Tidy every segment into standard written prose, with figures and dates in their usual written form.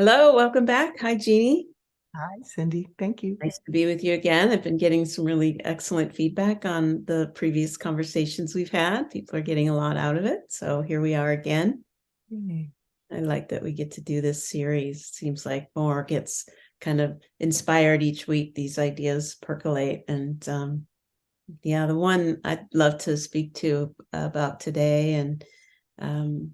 Hello, welcome back. Hi, Jeannie. Hi, Cyndi. Thank you. Nice to be with you again. I've been getting some really excellent feedback on the previous conversations we've had. People are getting a lot out of it. So here we are again. Yay. I like that we get to do this series. Seems like more gets kind of inspired each week. These ideas percolate. And yeah, the one I'd love to speak to about today, and um,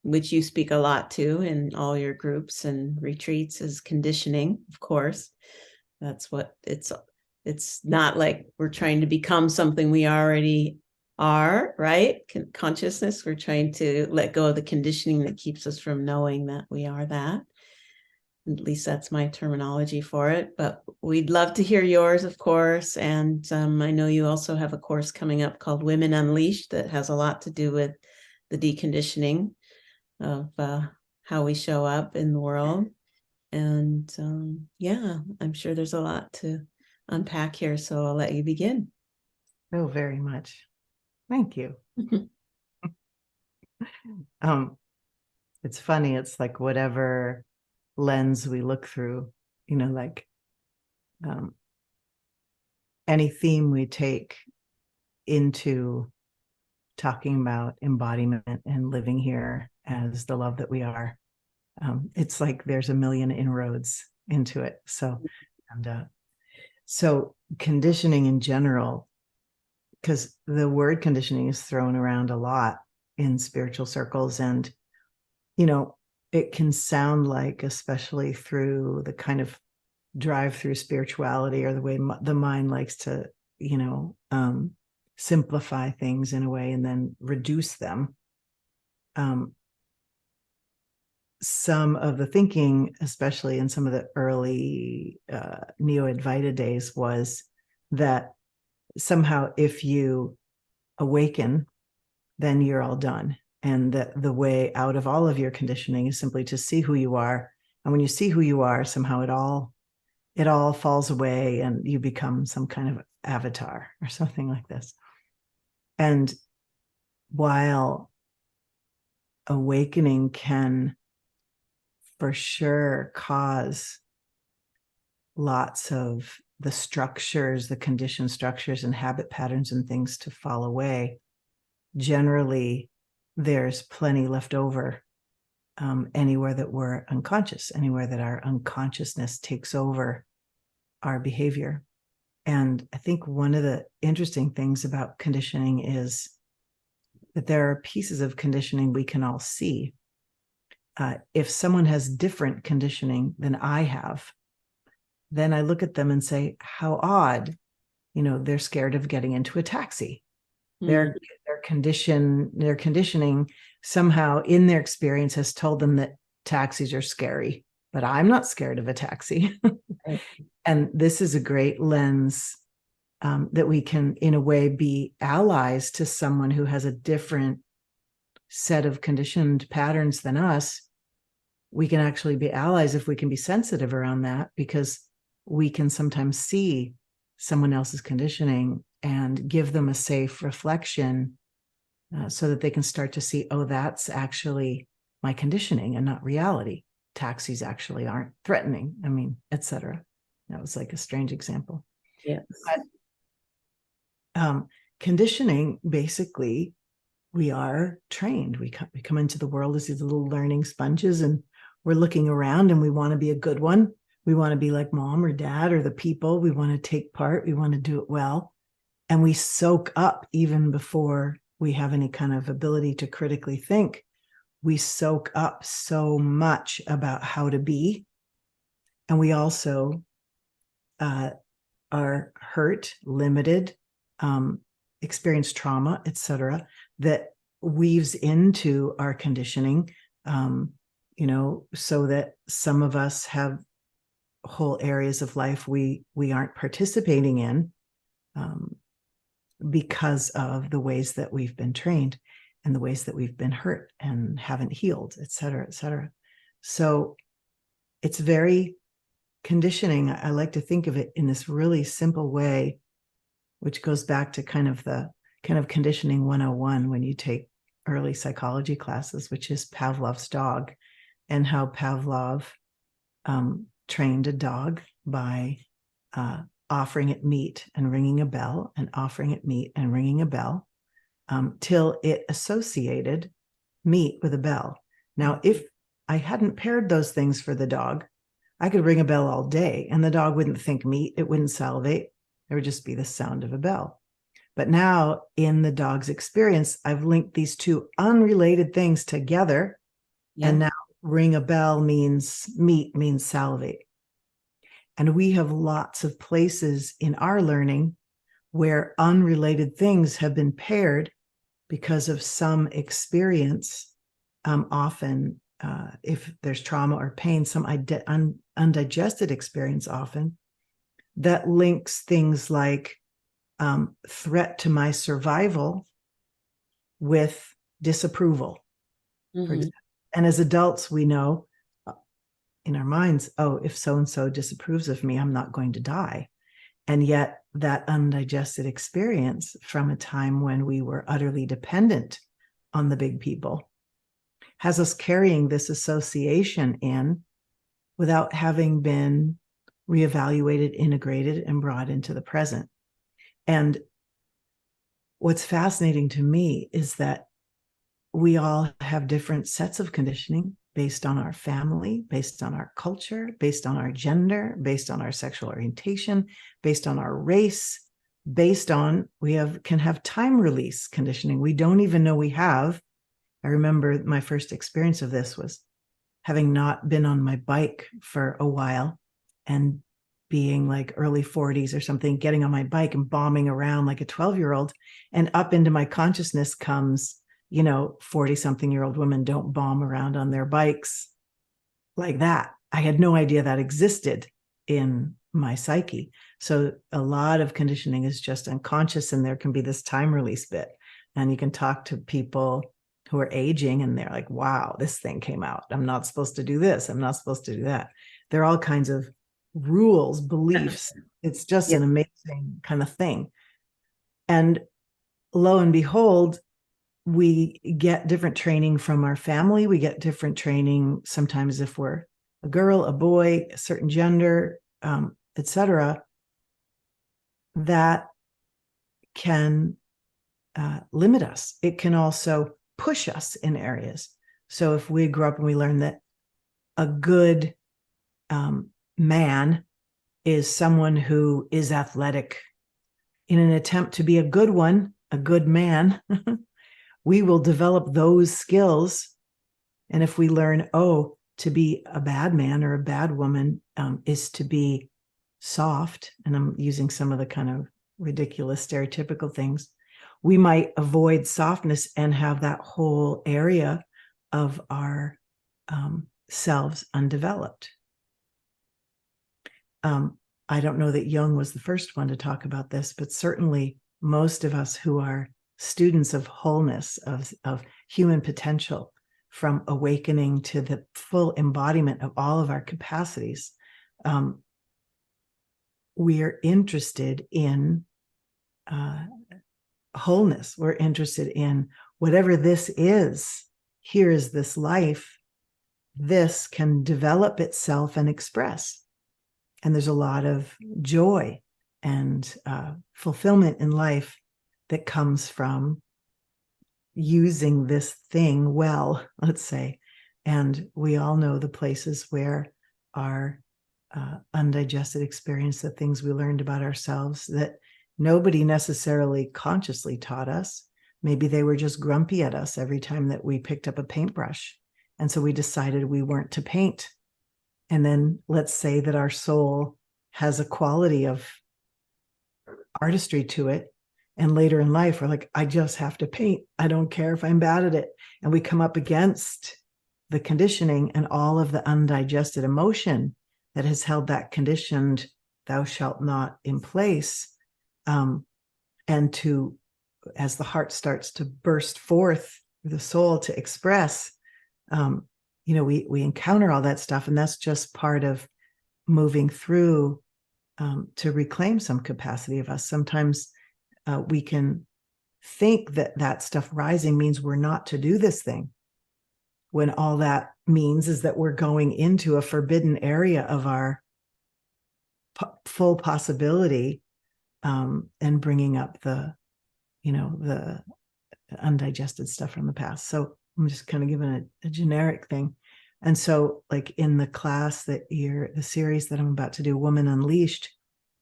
which you speak a lot to in all your groups and retreats, is conditioning, of course. That's what it's not like we're trying to become something we already are, right? Consciousness, we're trying to let go of the conditioning that keeps us from knowing that we are that. At least that's my terminology for it. But we'd love to hear yours, of course. And I know you also have a course coming up called Women Unleashed that has a lot to do with the deconditioning of how we show up in the world. And yeah, I'm sure there's a lot to unpack here. So I'll let you begin. Oh, very much. Thank you. Um, it's funny. It's like whatever lens we look through, like um, any theme we take into talking about embodiment and living here as the love that we are. It's like there's a million inroads into it. So conditioning in general, because the word conditioning is thrown around a lot in spiritual circles, and it can sound like, especially through the kind of drive through spirituality, or the way the mind likes to simplify things in a way and then reduce them. Some of the thinking, especially in some of the early Neo-Advaita days, was that somehow if you awaken, then you're all done. And the way out of all of your conditioning is simply to see who you are. And when you see who you are, somehow it all falls away and you become some kind of avatar or something like this. And while awakening can for sure cause lots of the structures, the conditioned structures and habit patterns and things to fall away, generally there's plenty left over anywhere that we're unconscious, anywhere that our unconsciousness takes over our behavior. And I think one of the interesting things about conditioning is that there are pieces of conditioning we can all see. If someone has different conditioning than I have, then I look at them and say, how odd, they're scared of getting into a taxi. Their conditioning somehow in their experience has told them that taxis are scary, but I'm not scared of a taxi. And this is a great lens that we can, in a way, be allies to someone who has a different set of conditioned patterns than us. We can actually be allies if we can be sensitive around that, because we can sometimes see someone else's conditioning and give them a safe reflection so that they can start to see, oh, that's actually my conditioning and not reality. Taxis actually aren't threatening. I mean, etc. That was like a strange example. Yes. But conditioning, basically, we are trained. We come into the world as these little learning sponges, and we're looking around and we want to be a good one. We want to be like mom or dad or the people. We want to take part. We want to do it well. And we soak up, even before we have any kind of ability to critically think, we soak up so much about how to be. And we also are hurt, limited, experience trauma, etc., that weaves into our conditioning, so that some of us have whole areas of life we aren't participating in because of the ways that we've been trained and the ways that we've been hurt and haven't healed, et cetera, et cetera. So it's very conditioning. I like to think of it in this really simple way, which goes back to kind of conditioning 101 when you take early psychology classes, which is Pavlov's dog, and how Pavlov trained a dog by offering it meat and ringing a bell, and offering it meat and ringing a bell, till it associated meat with a bell. Now, if I hadn't paired those things for the dog, I could ring a bell all day and the dog wouldn't think meat, it wouldn't salivate, there would just be the sound of a bell. But now in the dog's experience, I've linked these two unrelated things together. Yeah. And now ring a bell means meat, means salivate. And we have lots of places in our learning where unrelated things have been paired because of some experience. Often, if there's trauma or pain, some undigested experience often, that links things like threat to my survival with disapproval. Mm-hmm. And as adults, we know in our minds, oh, if so-and-so disapproves of me, I'm not going to die. And yet that undigested experience from a time when we were utterly dependent on the big people has us carrying this association in without having been reevaluated, integrated, and brought into the present. And what's fascinating to me is that we all have different sets of conditioning based on our family, based on our culture, based on our gender, based on our sexual orientation, based on our race, based on, can have time release conditioning we don't even know we have. I remember my first experience of this was having not been on my bike for a while and being like early 40s or something, getting on my bike and bombing around like a 12-year-old, and up into my consciousness comes, 40-something-year-old women don't bomb around on their bikes like that. I had no idea that existed in my psyche. So a lot of conditioning is just unconscious, and there can be this time release bit. And you can talk to people who are aging and they're like, wow, this thing came out. I'm not supposed to do this. I'm not supposed to do that. There are all kinds of rules, beliefs. It's just an amazing kind of thing. And lo and behold, we get different training from our family. We get different training sometimes if we're a girl, a boy, a certain gender, etc. That can limit us. It can also push us in areas. So if we grew up and we learned that a good man is someone who is athletic, in an attempt to be a good one, a good man, we will develop those skills. And if we learn, to be a bad man or a bad woman is to be soft, and I'm using some of the kind of ridiculous stereotypical things, we might avoid softness and have that whole area of our selves undeveloped. I don't know that Jung was the first one to talk about this, but certainly most of us who are students of wholeness, of human potential, from awakening to the full embodiment of all of our capacities, we are interested in wholeness. We're interested in whatever this is. Here is this life. This can develop itself and express. And there's a lot of joy and fulfillment in life that comes from using this thing well, let's say. And we all know the places where our undigested experience, the things we learned about ourselves that nobody necessarily consciously taught us. Maybe they were just grumpy at us every time that we picked up a paintbrush. And so we decided we weren't to paint. And then let's say that our soul has a quality of artistry to it. And later in life, we're like, I just have to paint. I don't care if I'm bad at it. And we come up against the conditioning and all of the undigested emotion that has held that conditioned thou shalt not in place. And to, as the heart starts to burst forth, the soul to express, we encounter all that stuff. And that's just part of moving through to reclaim some capacity of us. Sometimes we can think that that stuff rising means we're not to do this thing. when all that means is that we're going into a forbidden area of our full possibility, and bringing up the undigested stuff from the past. So I'm just kind of giving a generic thing. And so, like in the class the series that I'm about to do, Woman Unleashed,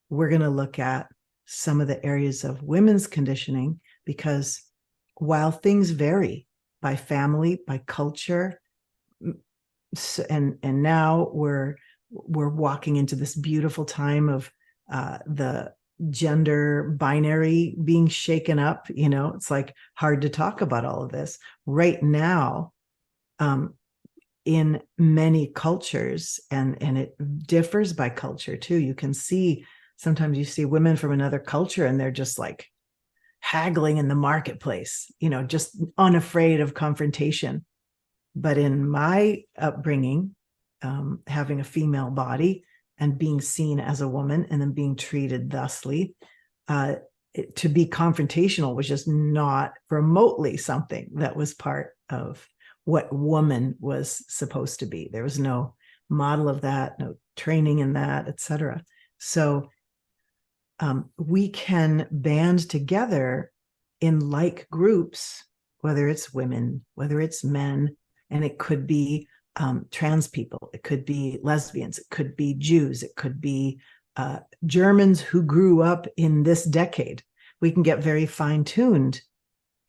we're going to look at some of the areas of women's conditioning, because while things vary by family, by culture, and now we're walking into this beautiful time of the gender binary being shaken up. It's like hard to talk about all of this right now. In many cultures, and it differs by culture too. You can see, sometimes you see women from another culture and they're just like haggling in the marketplace, just unafraid of confrontation. But in my upbringing, having a female body and being seen as a woman and then being treated thusly, to be confrontational was just not remotely something that was part of what woman was supposed to be. There was no model of that, no training in that, etc. So we can band together in like groups, whether it's women, whether it's men, and it could be trans people, it could be lesbians, it could be Jews, it could be Germans who grew up in this decade. We can get very fine-tuned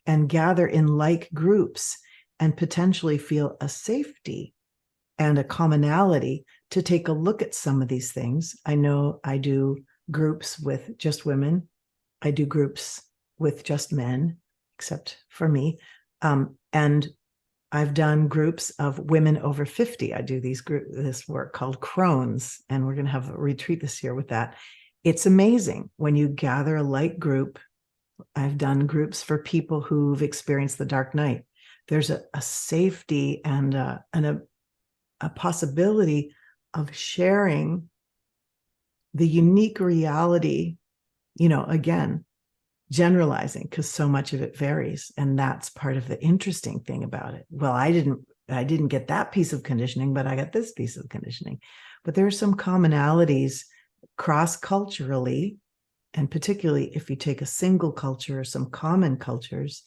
and gather in like groups and potentially feel a safety and a commonality to take a look at some of these things. I know I do groups with just women. I do groups with just men, except for me. And I've done groups of women over 50. I do this work called Crohn's, and we're going to have a retreat this year with that. It's amazing when you gather a like group. I've done groups for people who've experienced the dark night. There's a safety and a possibility of sharing the unique reality, again, generalizing, because so much of it varies. And that's part of the interesting thing about it. Well, I didn't get that piece of conditioning, but I got this piece of conditioning. But there are some commonalities cross-culturally, and particularly if you take a single culture or some common cultures,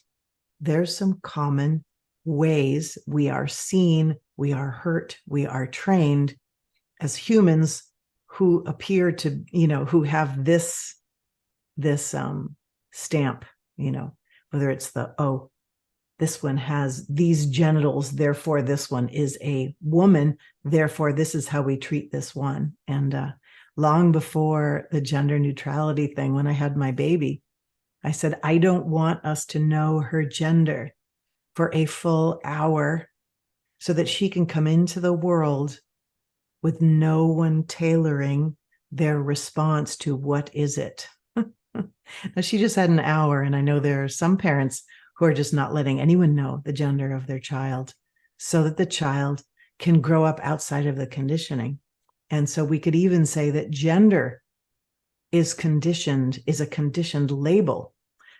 there's some common ways we are seen, we are hurt, we are trained as humans who appear to, who have this stamp, whether it's this one has these genitals, therefore this one is a woman, therefore this is how we treat this one. And long before the gender neutrality thing, when I had my baby, I said, I don't want us to know her gender for a full hour so that she can come into the world with no one tailoring their response to what is it. Now, she just had an hour, and I know there are some parents who are just not letting anyone know the gender of their child so that the child can grow up outside of the conditioning. And so we could even say that gender is a conditioned label,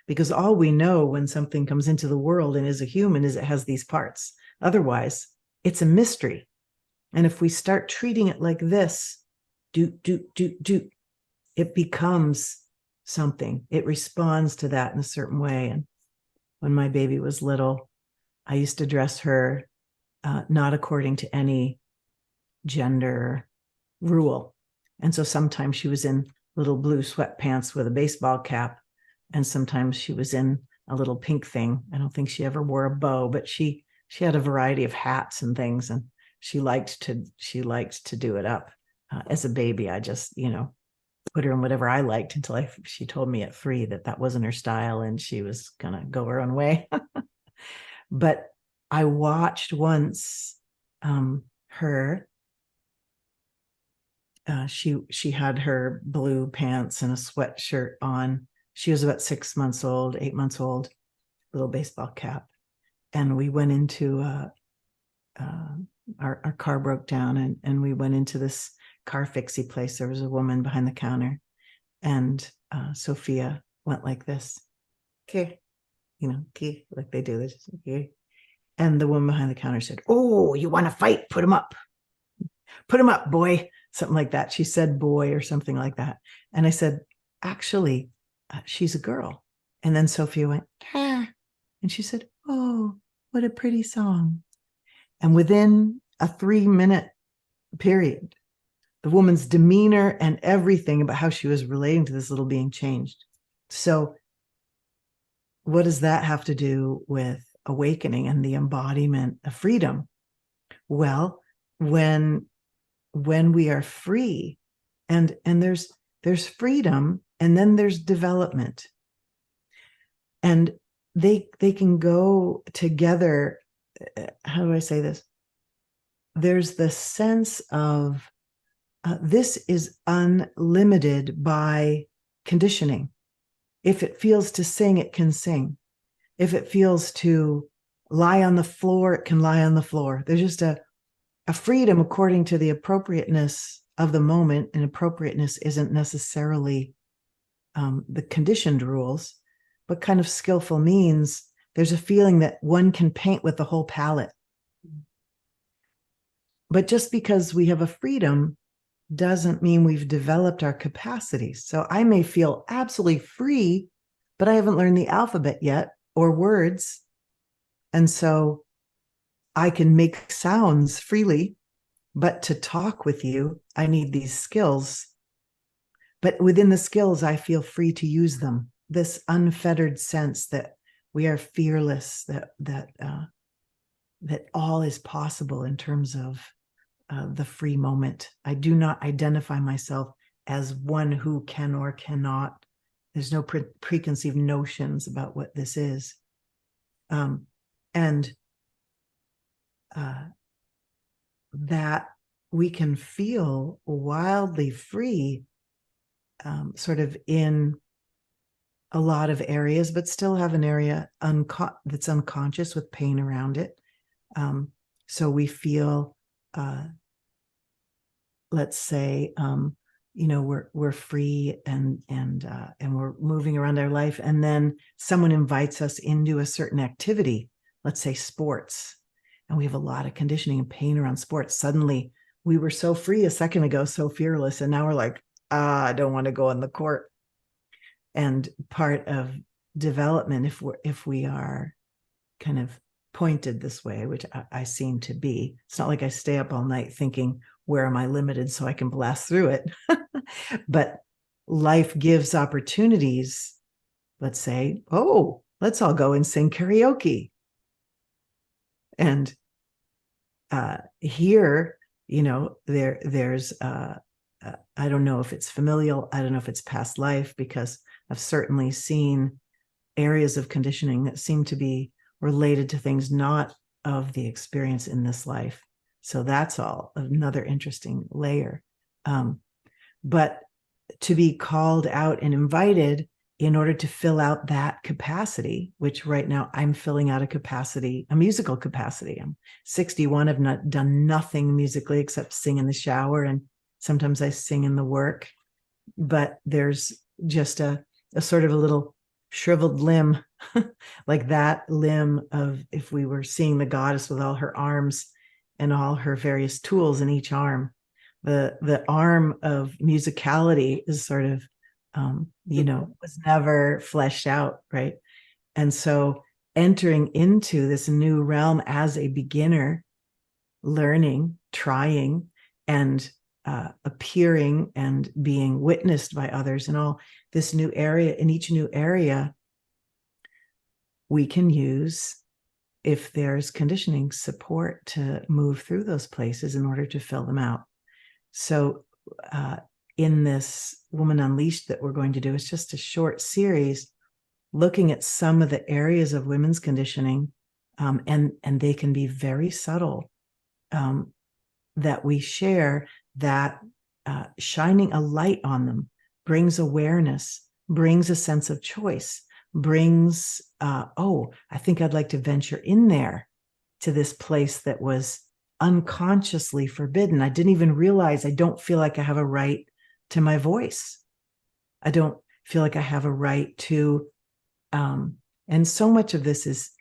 because all we know when something comes into the world and is a human is it has these parts. Otherwise, it's a mystery. And if we start treating it like this, it becomes something. It responds to that in a certain way. And when my baby was little, I used to dress her not according to any gender rule. And so sometimes she was in little blue sweatpants with a baseball cap, and sometimes she was in a little pink thing. I don't think she ever wore a bow, but she had a variety of hats and things, and she liked to do it up. As a baby, I just, put her in whatever I liked until she told me at 3 that wasn't her style and she was gonna go her own way. But I watched once her. She had her blue pants and a sweatshirt on. She was about 6 months old, 8 months old, little baseball cap. And we went into our car broke down, and we went into this car fixie place. There was a woman behind the counter, and Sophia went like this, okay, okay, like they do this, okay. And the woman behind the counter said, "Oh, you want to fight? Put him up. Put him up, boy." Something like that. She said boy or something like that. And I said, "Actually, she's a girl." And then Sophia went, "Ah." And she said, "Oh, what a pretty song." And within a 3-minute period, the woman's demeanor and everything about how she was relating to this little being changed. So what does that have to do with awakening and the embodiment of freedom? Well, when we are free, and there's freedom, and then there's development, and they can go together. How do I say this? There's the sense of this is unlimited by conditioning. If it feels to sing, it can sing. If it feels to lie on the floor, it can lie on the floor. There's just a freedom according to the appropriateness of the moment, and appropriateness isn't necessarily the conditioned rules, but kind of skillful means there's a feeling that one can paint with the whole palette. But just because we have a freedom doesn't mean we've developed our capacities. So I may feel absolutely free, but I haven't learned the alphabet yet or words. And so I can make sounds freely, but to talk with you, I need these skills. But within the skills, I feel free to use them. This unfettered sense that we are fearless, that all is possible in terms of the free moment. I do not identify myself as one who can or cannot. There's no preconceived notions about what this is. And that we can feel wildly free, sort of in a lot of areas, but still have an area that's unconscious with pain around it. So we feel, let's say, we're free and we're moving around our life, and then someone invites us into a certain activity, let's say sports, and we have a lot of conditioning and pain around sports. Suddenly we were so free a second ago, so fearless, and now we're like, I don't want to go on the court. And part of development, if we are kind of pointed this way, which I seem to be, it's not like I stay up all night thinking, where am I limited so I can blast through it? But life gives opportunities. Let's say, oh, let's all go and sing karaoke. And here, there's I don't know if it's familial, I don't know if it's past life, because I've certainly seen areas of conditioning that seem to be related to things not of the experience in this life. So that's all another interesting layer. But to be called out and invited in order to fill out that capacity, which right now I'm filling out a musical capacity. I'm 61. I've not done nothing musically except sing in the shower, and sometimes I sing in the work. But there's just a sort of a little shriveled limb, like that limb of, if we were seeing the goddess with all her arms and all her various tools in each arm, the arm of musicality is sort of, was never fleshed out, right? And so entering into this new realm as a beginner, learning, trying, and appearing and being witnessed by others in all this new area, in each new area, we can use, if there's conditioning, support to move through those places in order to fill them out. So in this Woman Unleashed that we're going to do, it's just a short series looking at some of the areas of women's conditioning, and they can be very subtle, that we share, that shining a light on them brings awareness, brings a sense of choice, brings, I think I'd like to venture in there to this place that was unconsciously forbidden. I didn't even realize I don't feel like I have a right to my voice. I don't feel like I have a right to, and so much of this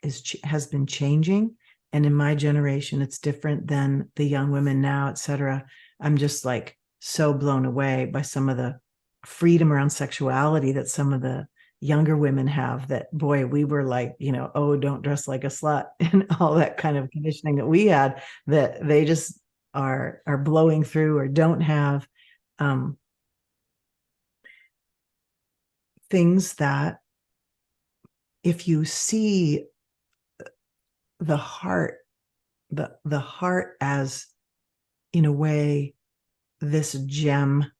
has been changing, And in my generation, it's different than the young women now, et cetera. I'm just like so blown away by some of the freedom around sexuality that some of the younger women have, that boy, we were like, oh, don't dress like a slut and all that kind of conditioning that we had, that they just are blowing through or don't have. Things that if you see the heart, the heart as, in a way, this gem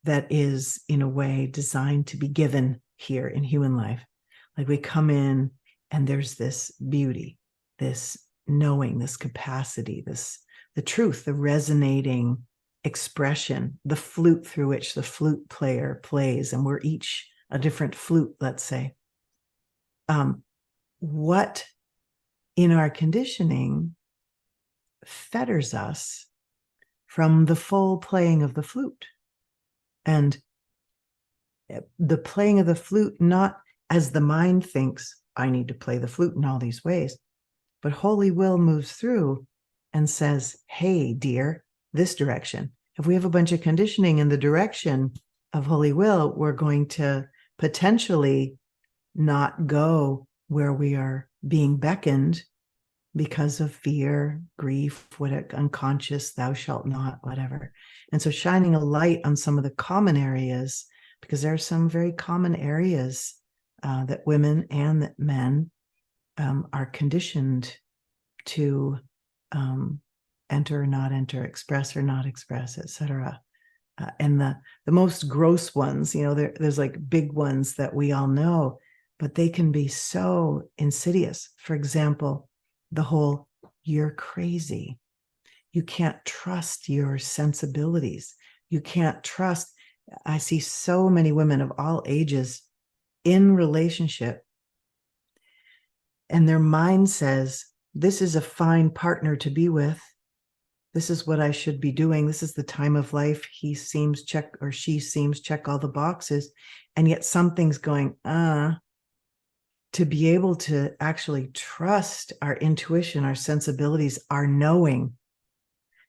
that is in a way designed to be given here in human life. Like we come in and there's this beauty, this knowing, this capacity, the truth, the resonating expression, the flute through which the flute player plays, and we're each a different flute, let's say. What in our conditioning fetters us from the full playing of the flute? And the playing of the flute, not as the mind thinks, I need to play the flute in all these ways, but Holy Will moves through and says, hey, dear, this direction. If we have a bunch of conditioning in the direction of Holy Will, we're going to potentially not go where we are being beckoned because of fear, grief, what unconscious, thou shalt not, whatever. And so shining a light on some of the common areas, because there are some very common areas that women and that men are conditioned to enter or not enter, express or not express, etc. And the most gross ones, there's like big ones that we all know, but they can be so insidious. For example, the whole, you're crazy. You can't trust your sensibilities. You can't trust. I see so many women of all ages in relationship, and their mind says, this is a fine partner to be with. This is what I should be doing. This is the time of life. He seems check, or she seems check all the boxes. And yet something's going, to be able to actually trust our intuition, our sensibilities, our knowing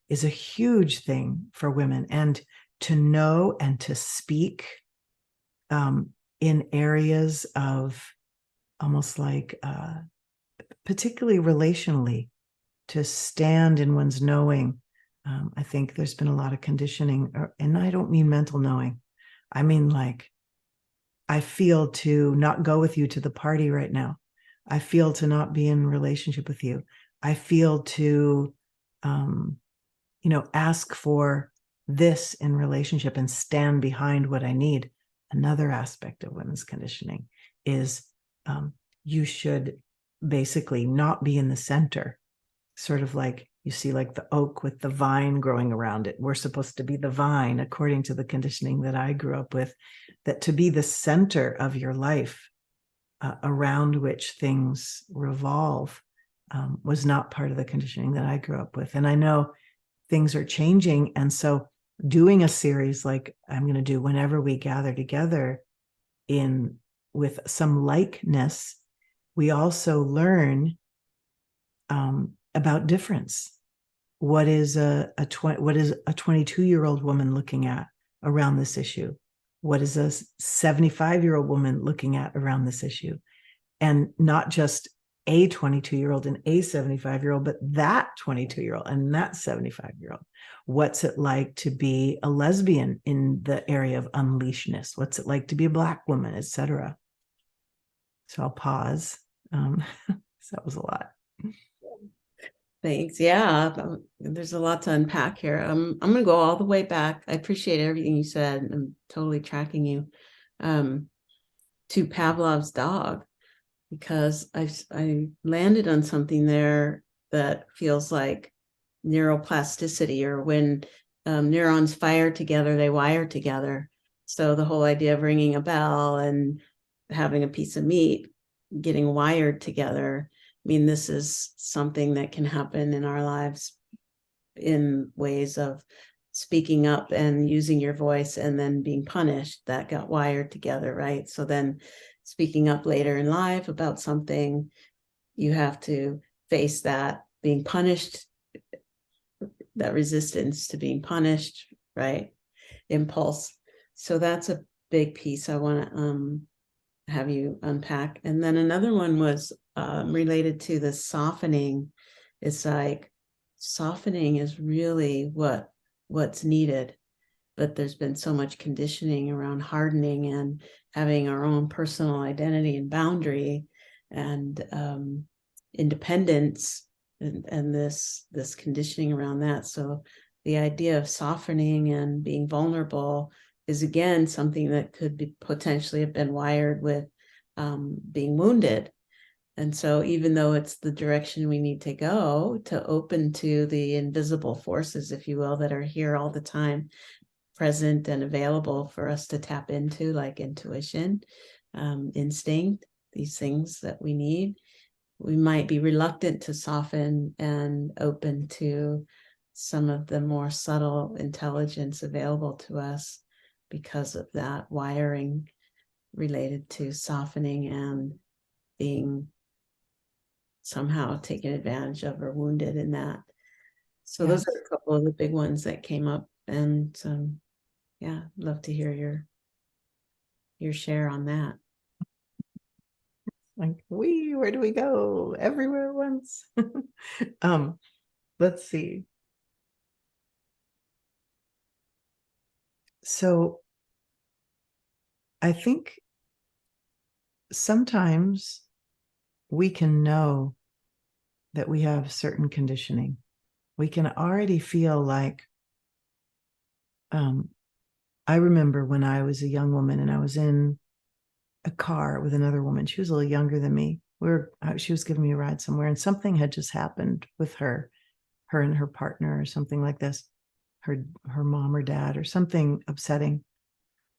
is a huge thing for women. And to know and to speak in areas of almost like, particularly relationally, to stand in one's knowing. I think there's been a lot of conditioning, and I don't mean mental knowing. I mean, like, I feel to not go with you to the party right now. I feel to not be in relationship with you. I feel to, ask for this in relationship and stand behind what I need. Another aspect of women's conditioning is you should basically not be in the center. Sort of like you see like the oak with the vine growing around it. We're supposed to be the vine, according to the conditioning that I grew up with, that to be the center of your life around which things revolve was not part of the conditioning that I grew up with. And I know things are changing. And so doing a series like I'm going to do whenever we gather together with some likeness, we also learn about difference. What is a 22-year-old woman looking at around this issue? What is a 75-year-old woman looking at around this issue? And not just a 22-year-old and a 75-year-old, but that 22-year-old and that 75-year-old. What's it like to be a lesbian in the area of unleashedness? What's it like to be a Black woman, etc.? So I'll pause. So that was a lot. Thanks. Yeah, there's a lot to unpack here. I'm going to go all the way back. I appreciate everything you said. I'm totally tracking you to Pavlov's dog, because I landed on something there that feels like neuroplasticity, or when neurons fire together, they wire together. So the whole idea of ringing a bell and having a piece of meat getting wired together. I mean, this is something that can happen in our lives in ways of speaking up and using your voice and then being punished. That got wired together, right? So then speaking up later in life about something, you have to face that being punished, that resistance to being punished, right? Impulse. So that's a big piece I want to have you unpack. And then another one was related to the softening. It's like softening is really what's needed, but there's been so much conditioning around hardening and having our own personal identity and boundary and independence and this conditioning around that. So the idea of softening and being vulnerable is again something that could be potentially have been wired with being wounded. And so even though it's the direction we need to go to open to the invisible forces, if you will, that are here all the time, present and available for us to tap into, like intuition, instinct, these things that we need, we might be reluctant to soften and open to some of the more subtle intelligence available to us because of that wiring related to softening and being somehow taken advantage of or wounded in that. So those are a couple of the big ones that came up, and yeah, love to hear your share on that. Like, where do we go? Everywhere at once. Let's see. So I think sometimes we can know that we have certain conditioning. We can already feel like, I remember when I was a young woman and I was in a car with another woman. She was a little younger than me. She was giving me a ride somewhere, and something had just happened with her and her partner or something like this, her mom or dad or something upsetting.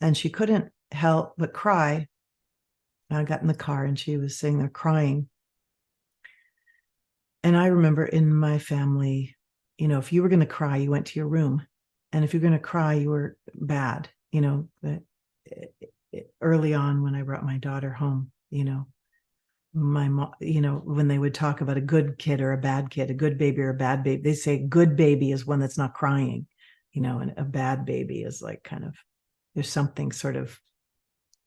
And she couldn't help but cry. I got in the car and she was sitting there crying. And I remember in my family, if you were going to cry, you went to your room. And if you're going to cry, you were bad. Early on when I brought my daughter home, my mom, when they would talk about a good kid or a bad kid, a good baby or a bad baby, they say good baby is one that's not crying, and a bad baby is like kind of, there's something sort of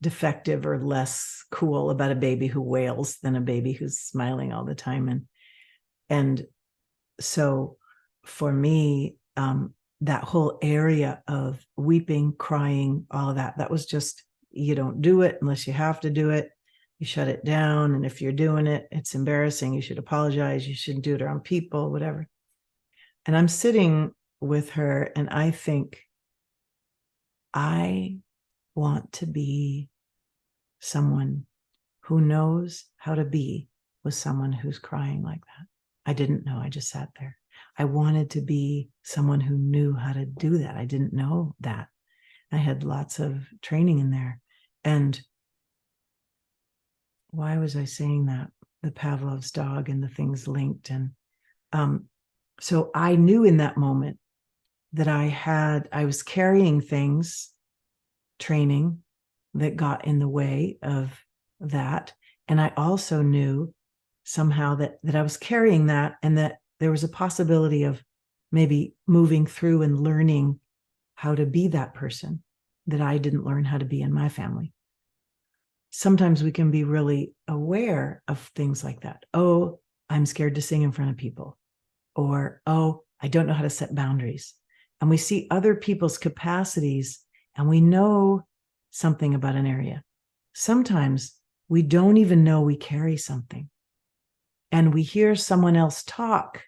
defective or less cool about a baby who wails than a baby who's smiling all the time. And so for me, that whole area of weeping, crying, all of that was just, you don't do it unless you have to do it. You shut it down. And if you're doing it, it's embarrassing. You should apologize. You shouldn't do it around people, whatever. And I'm sitting with her and I think, I want to be someone who knows how to be with someone who's crying like that. I didn't know. I just sat there. I wanted to be someone who knew how to do that. I didn't know that. I had lots of training in there. And why was I saying that? The Pavlov's dog and the things linked. And so I knew in that moment that I was carrying things, training that got in the way of that. And I also knew somehow that I was carrying that and that there was a possibility of maybe moving through and learning how to be that person that I didn't learn how to be in my family. Sometimes we can be really aware of things like that. Oh, I'm scared to sing in front of people. Or, oh, I don't know how to set boundaries. And we see other people's capacities and we know something about an area. Sometimes we don't even know we carry something. And we hear someone else talk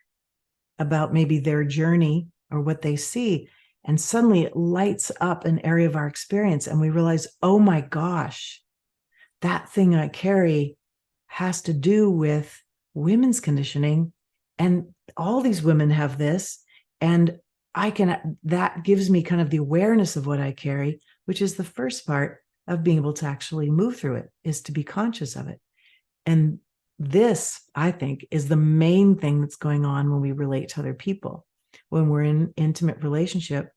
about maybe their journey or what they see. And suddenly it lights up an area of our experience. And we realize, oh my gosh, that thing I carry has to do with women's conditioning. And all these women have this. And that gives me kind of the awareness of what I carry, which is the first part of being able to actually move through it, is to be conscious of it. And this, I think, is the main thing that's going on when we relate to other people. When we're in intimate relationship,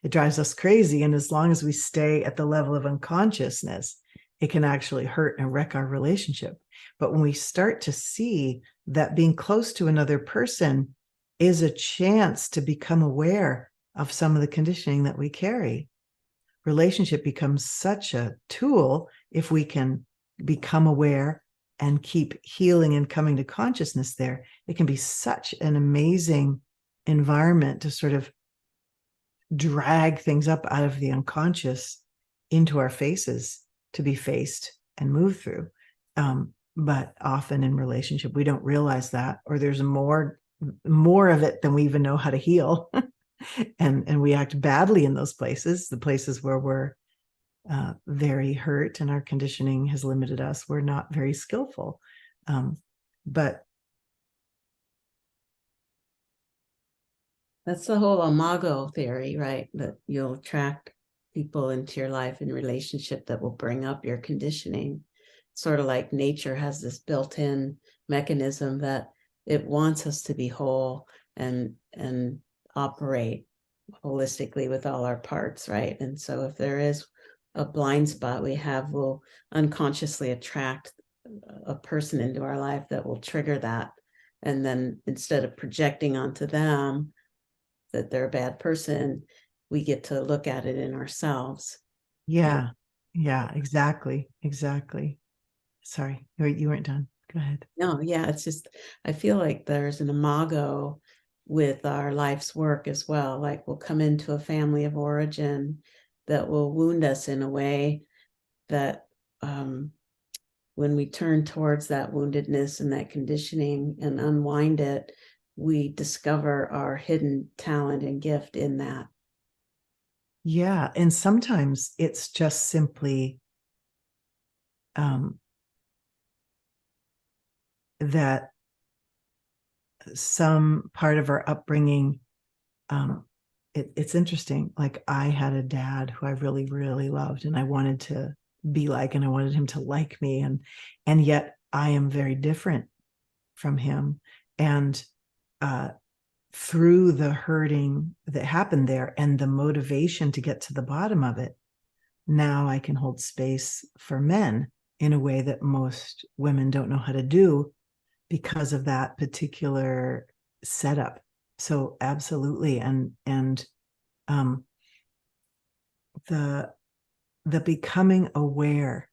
it drives us crazy. And as long as we stay at the level of unconsciousness, it can actually hurt and wreck our relationship. But when we start to see that being close to another person is a chance to become aware of some of the conditioning that we carry, relationship becomes such a tool if we can become aware and keep healing and coming to consciousness there. It can be such an amazing environment to sort of drag things up out of the unconscious into our faces to be faced and moved through. But often in relationship, we don't realize that, or there's more of it than we even know how to heal. and we act badly in those places, the places where we're very hurt and our conditioning has limited us. We're not very skillful. But that's the whole imago theory, right? That you'll attract people into your life in relationship that will bring up your conditioning. Sort of like nature has this built-in mechanism that it wants us to be whole and operate holistically with all our parts, right? And so if there is a blind spot we have, we'll unconsciously attract a person into our life that will trigger that. And then instead of projecting onto them that they're a bad person, we get to look at it in ourselves. Yeah, exactly. Sorry, you weren't done. Go ahead. No, yeah, it's just, I feel like there's an imago with our life's work as well. Like we'll come into a family of origin that will wound us in a way that when we turn towards that woundedness and that conditioning and unwind it, we discover our hidden talent and gift in that. Yeah, and sometimes it's just simply that some part of our upbringing, it's interesting. Like I had a dad who I really, really loved and I wanted to be like, and I wanted him to like me. And yet I am very different from him. And through the hurting that happened there and the motivation to get to the bottom of it, now I can hold space for men in a way that most women don't know how to do because of that particular setup. So absolutely. And the becoming aware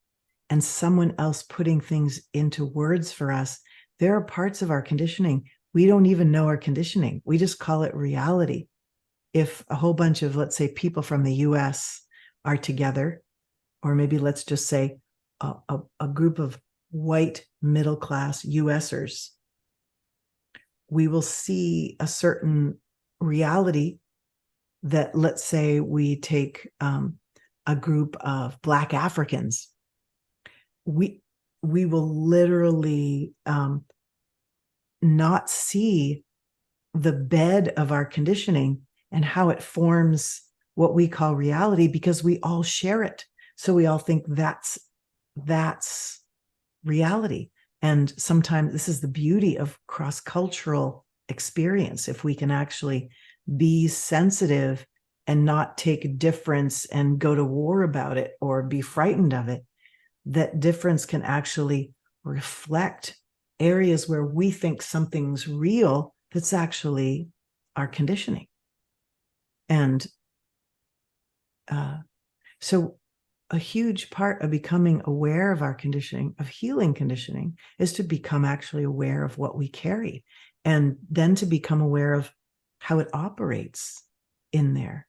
and someone else putting things into words for us, there are parts of our conditioning we don't even know our conditioning. We just call it reality. If a whole bunch of, let's say, people from the US are together, or maybe let's just say a group of white middle-class USers, we will see a certain reality that, let's say we take a group of Black Africans, we will literally not see the bed of our conditioning and how it forms what we call reality because we all share it. So we all think that's reality. And sometimes this is the beauty of cross-cultural experience. If we can actually be sensitive and not take difference and go to war about it or be frightened of it, that difference can actually reflect areas where we think something's real that's actually our conditioning. And so a huge part of becoming aware of our conditioning, of healing conditioning, is to become actually aware of what we carry, and then to become aware of how it operates in there,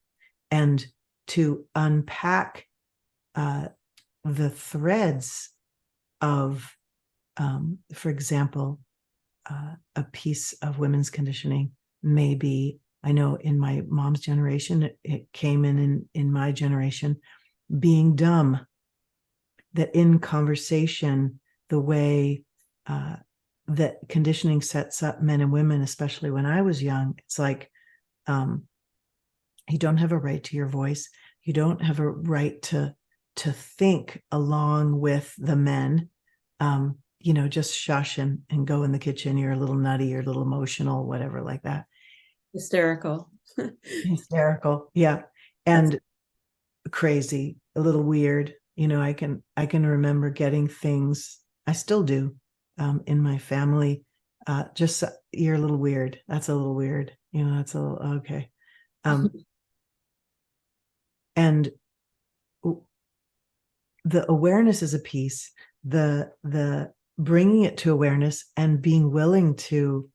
and to unpack the threads of, for example, a piece of women's conditioning may be, I know in my mom's generation, it came in my generation, being dumb. That in conversation, the way that conditioning sets up men and women, especially when I was young, it's like, you don't have a right to your voice. You don't have a right to think along with the men. Just shush and go in the kitchen. You're a little nutty, you're a little emotional, whatever, like that. Hysterical. Hysterical. Yeah. And crazy, a little weird. I can remember getting things, I still do, in my family. Just you're a little weird. That's a little weird. That's a little okay. And the awareness is a piece. The bringing it to awareness and being willing to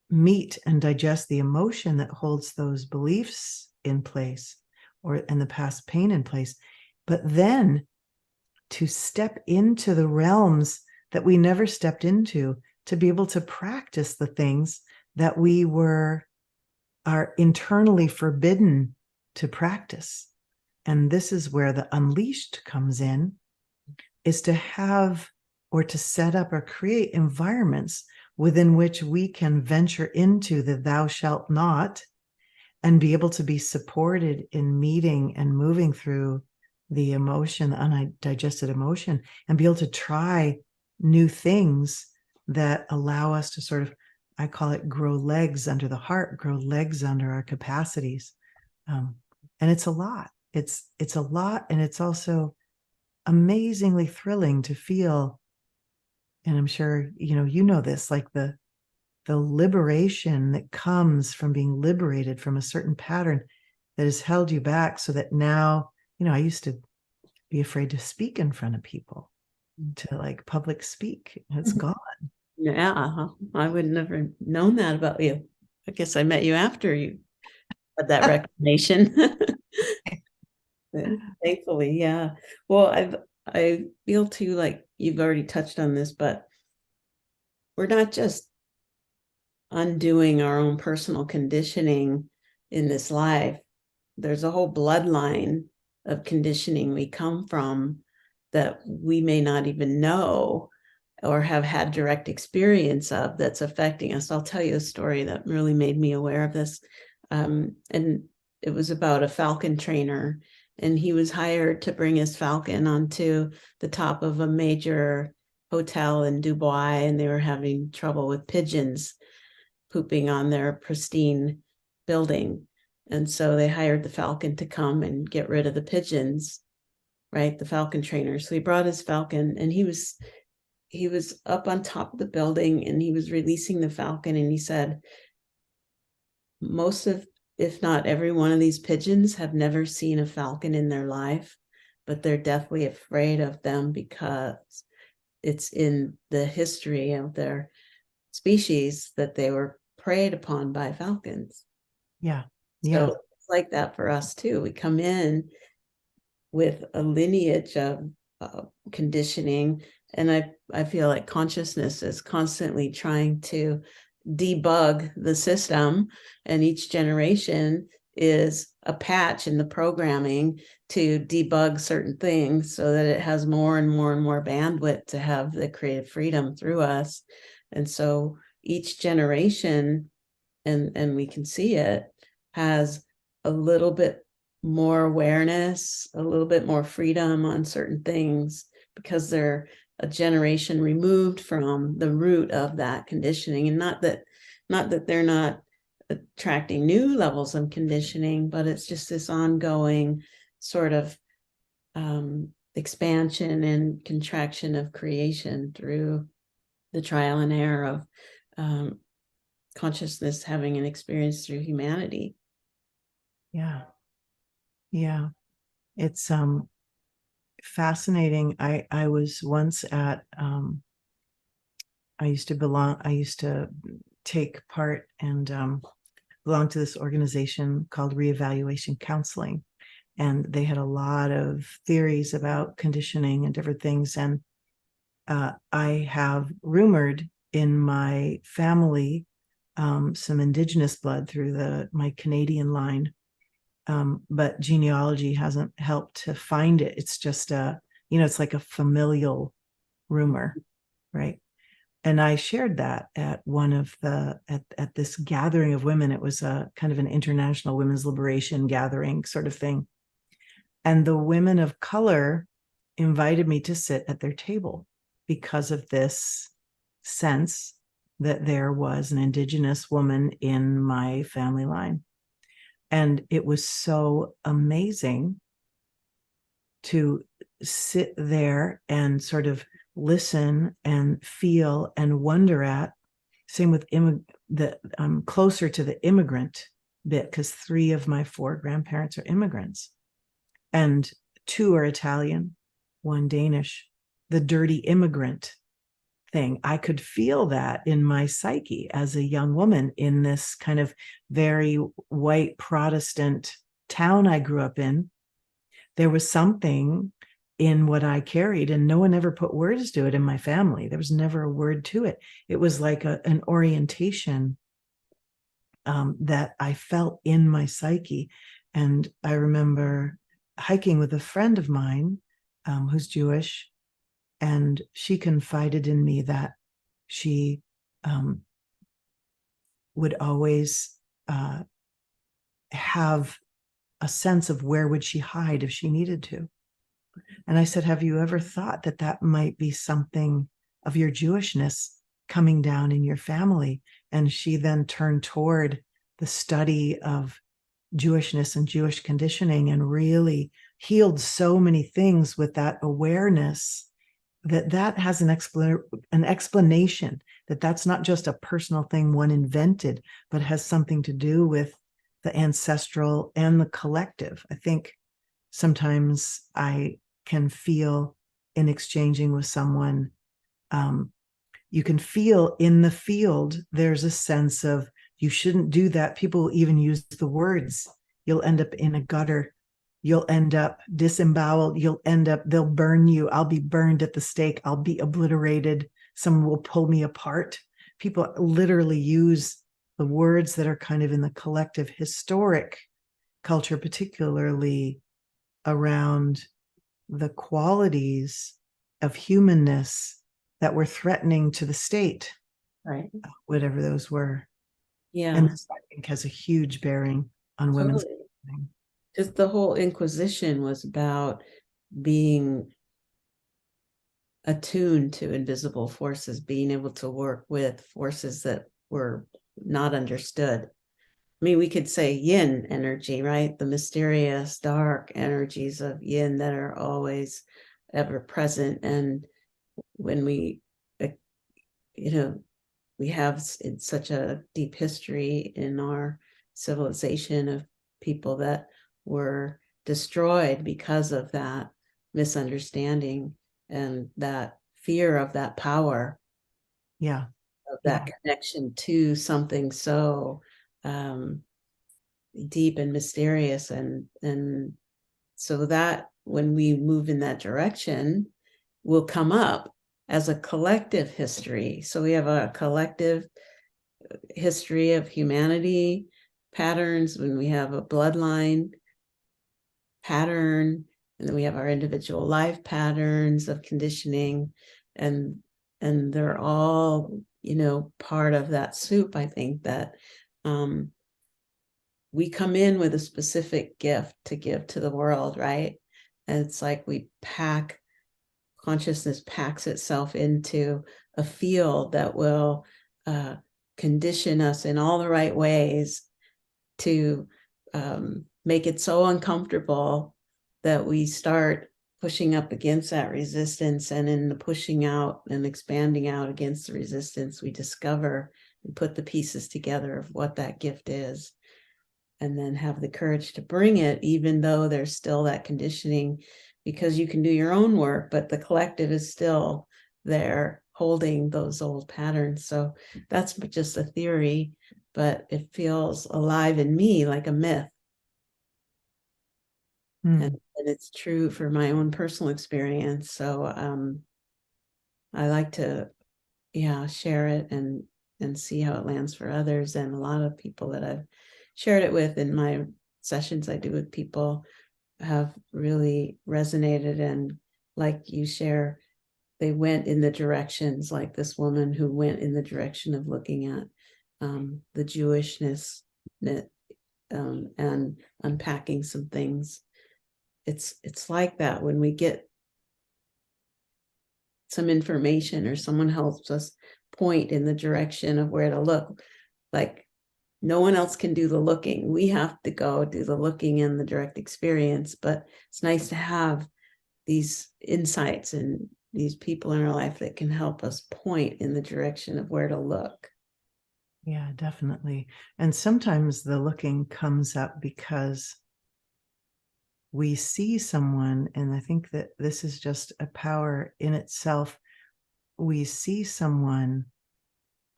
meet and digest the emotion that holds those beliefs in place, and the past pain in place, but then to step into the realms that we never stepped into, to be able to practice the things that are internally forbidden to practice. And this is where the unleashed comes in, is to have or to set up or create environments within which we can venture into the thou shalt not and be able to be supported in meeting and moving through the emotion, the undigested emotion, and be able to try new things that allow us to sort of, I call it, grow legs under the heart, grow legs under our capacities. And it's a lot. It's a lot. And it's also amazingly thrilling to feel. And I'm sure, this, like the liberation that comes from being liberated from a certain pattern that has held you back, so that now, I used to be afraid to speak in front of people, to like public speak. It's gone. Yeah, I would never known that about you. I guess I met you after you had that recognition. Thankfully, yeah. Well, I feel too like you've already touched on this, but we're not just undoing our own personal conditioning in this life. There's a whole bloodline of conditioning we come from that we may not even know or have had direct experience of that's affecting us. I'll tell you a story that really made me aware of this. And it was about a falcon trainer, and he was hired to bring his falcon onto the top of a major hotel in Dubai, and they were having trouble with pigeons pooping on their pristine building. And so they hired the falcon to come and get rid of the pigeons, right? The falcon trainer. So he brought his falcon, and he was up on top of the building, and he was releasing the falcon, and he said, most of, if not every one of these pigeons have never seen a falcon in their life, but they're deathly afraid of them because it's in the history of their species that they were preyed upon by falcons. Yeah. So it's like that for us too. We come in with a lineage of conditioning, and I feel like consciousness is constantly trying to debug the system, and each generation is a patch in the programming to debug certain things so that it has more and more and more bandwidth to have the creative freedom through us. And so each generation, and we can see it, has a little bit more awareness, a little bit more freedom on certain things, because they're a generation removed from the root of that conditioning. And not that they're not attracting new levels of conditioning, but it's just this ongoing sort of expansion and contraction of creation through the trial and error of consciousness having an experience through humanity. Yeah. It's fascinating. I was once at I used to take part and belong to this organization called Reevaluation Counseling. And they had a lot of theories about conditioning and different things. And I have rumored in my family some indigenous blood through my Canadian line. But genealogy hasn't helped to find it. It's just it's like a familial rumor, right? And I shared that at one of at this gathering of women. It was a kind of an international women's liberation gathering sort of thing. And the women of color invited me to sit at their table because of this sense that there was an indigenous woman in my family line. And it was so amazing to sit there and sort of listen and feel and wonder at. Same with I'm closer to the immigrant bit because 3 of my 4 grandparents are immigrants and 2 are Italian, 1 Danish. The dirty immigrant thing, I could feel that in my psyche as a young woman in this kind of very white Protestant town I grew up in. There was something in what I carried, and no one ever put words to it in my family. There was never a word to it. It was like an orientation that I felt in my psyche. And I remember hiking with a friend of mine who's Jewish, and she confided in me that she would always have a sense of where would she hide if she needed to. And I said, have you ever thought that that might be something of your Jewishness coming down in your family? And she then turned toward the study of Jewishness and Jewish conditioning and really healed so many things with that awareness that has an explanation, that that's not just a personal thing one invented, but has something to do with the ancestral and the collective. I think sometimes I can feel in exchanging with someone, you can feel in the field, there's a sense of you shouldn't do that. People even use the words, you'll end up in a gutter, you'll end up disemboweled, they'll burn you, I'll be burned at the stake, I'll be obliterated, someone will pull me apart. People literally use the words that are kind of in the collective historic culture, particularly around the qualities of humanness that were threatening to the state, Right. whatever those were. Yeah. And this, I think, has a huge bearing on women's. Totally. Just the whole Inquisition was about being attuned to invisible forces, being able to work with forces that were not understood. I mean, we could say yin energy, right? The mysterious, dark energies of yin that are always ever present. And when we, we have such a deep history in our civilization of people that were destroyed because of that misunderstanding and that fear of that power. Yeah. Of that connection to something so deep and mysterious. And so that when we move in that direction, will come up as a collective history. So we have a collective history of humanity patterns, when we have a bloodline pattern, and then we have our individual life patterns of conditioning, and they're all, part of that soup. I think that we come in with a specific gift to give to the world, right? And it's like consciousness packs itself into a field that will condition us in all the right ways to make it so uncomfortable that we start pushing up against that resistance. And in the pushing out and expanding out against the resistance, we discover and put the pieces together of what that gift is, and then have the courage to bring it, even though there's still that conditioning, because you can do your own work, but the collective is still there holding those old patterns. So that's just a theory, but it feels alive in me like a myth. And it's true for my own personal experience. So I like to, share it and see how it lands for others. And a lot of people that I've shared it with in my sessions I do with people have really resonated. And like you share, they went in the directions, like this woman who went in the direction of looking at the Jewishness and unpacking some things. It's like that when we get some information or someone helps us point in the direction of where to look, like no one else can do the looking. We have to go do the looking and the direct experience, but it's nice to have these insights and these people in our life that can help us point in the direction of where to look. Yeah, definitely. And sometimes the looking comes up because we see someone, and I think that this is just a power in itself. We see someone